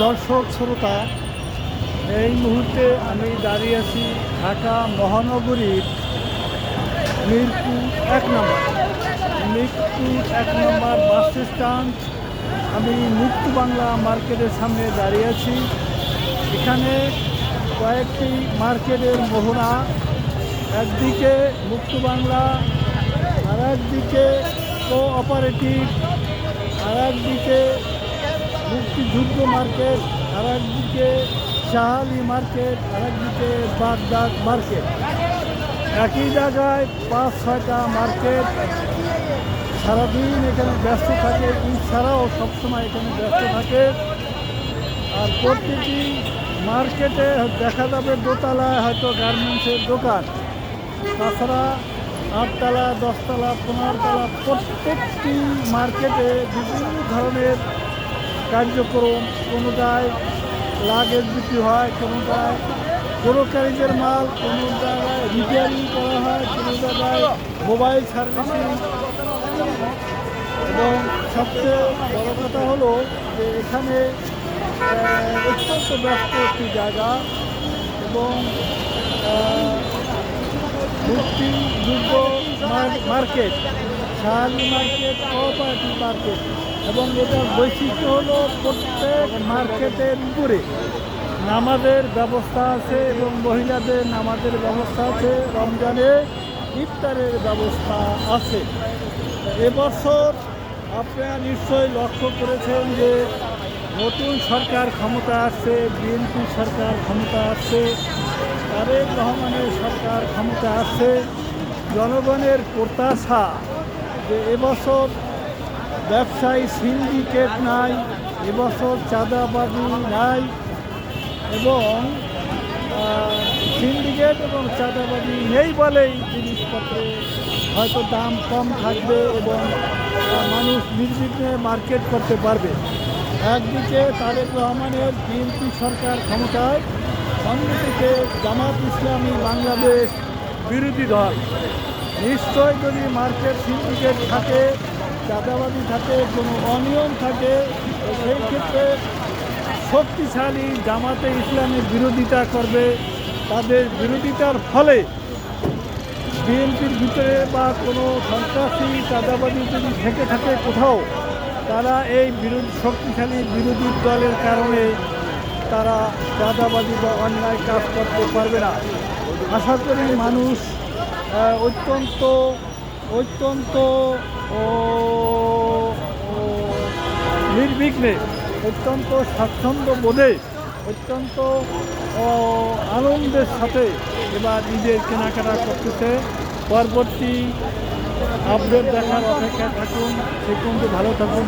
দর্শক শ্রোতা, এই মুহূর্তে আমি দাঁড়িয়ে আছি ঢাকা মহানগরীর মিরপুর 1 নম্বর বাস স্ট্যান্ড। আমি মুক্ত বাংলা মার্কেটের সামনে দাঁড়িয়ে আছি। এখানে কয়েকটি মার্কেটের মোহনা, একদিকে মুক্ত বাংলা, আর একদিকে কোঅপারেটিভ, আর একদিকে মুক্তিযুদ্ধ মার্কেট, আর একদিকে শাহালি মার্কেট, আর একদিকে বাগদাদ মার্কেট। একই জায়গায় 5-6টা মার্কেট সারাদিন এখানে ব্যস্ত থাকে, ঈদ ছাড়াও সবসময় এখানে ব্যস্ত থাকে। আর প্রতিটি মার্কেটে দেখা যাবে দোতলায় হয়তো গার্মেন্টসের দোকান, তাছাড়া 8তলা, 10তলা, 15তলা প্রত্যেকটি মার্কেটে বিভিন্ন ধরনের কার্যক্রম। কোনোটায় লাগেজ বিক্রি হয়, কোনোটায় ক্রোকারিজের মাল, কোনো জায়গায় রিপেয়ারিং করা হয়, কোনো জায়গায় মোবাইল সার্ভিসিং। এবং সবচেয়ে বড় কথা হলো যে এখানে অত্যন্ত ব্যস্ত একটি জায়গা এবং মুক্তিযুদ্ধ market, Shah Ali market, cooperative market. এবং এটার বৈশিষ্ট্য হলো প্রত্যেক মার্কেটের উপরে নামাজের ব্যবস্থা আছে এবং মহিলাদের নামাজের ব্যবস্থা আছে, রমজানে ইফতারের ব্যবস্থা আছে। এবছর আপনারা নিশ্চয়ই লক্ষ্য করেছেন যে নতুন সরকার ক্ষমতা আসছে, বিএনপি সরকার ক্ষমতা আসছে, তারেক রহমানের সরকার ক্ষমতা আসছে। জনগণের প্রত্যাশা যে এবছর ব্যবসায়ী সিন্ডিকেট নাই, এবছর চাঁদাবাজি নাই, এবং সিন্ডিকেট এবং চাঁদাবাজি নেই বলেই জিনিসপত্রে হয়তো দাম কম থাকবে এবং মানুষ নির্বিঘ্নে মার্কেট করতে পারবে। একদিকে তারেক রহমানের বিএনপি সরকার ক্ষমতায়, অন্যদিকে জামাত ইসলামী বাংলাদেশ বিরোধী দল। নিশ্চয় যদি মার্কেট সিন্ডিকেট থাকে, চাঁদাবাজি থাকে, কোনো অনিয়ম থাকে, সেই ক্ষেত্রে শক্তিশালী জামাতে ইসলামের বিরোধিতা করবে। তাদের বিরোধিতার ফলে বিএনপির ভিতরে বা কোনো সন্ত্রাসী চাঁদাবাজি যদি থেকে থাকে কোথাও, তারা এই শক্তিশালী বিরোধী দলের কারণে তারা চাঁদাবাজি বা অন্যায় কাজ করতে পারবে না। আশা করি মানুষ অত্যন্ত নির্বিঘ্নে, অত্যন্ত স্বাচ্ছন্দ্য বোধে, অত্যন্ত আনন্দের সাথে এবার ঈদের কেনাকাটা করতেছে। পরবর্তী আপডেট দেখার অপেক্ষায় থাকুন। সে পর্যন্ত ভালো থাকুন।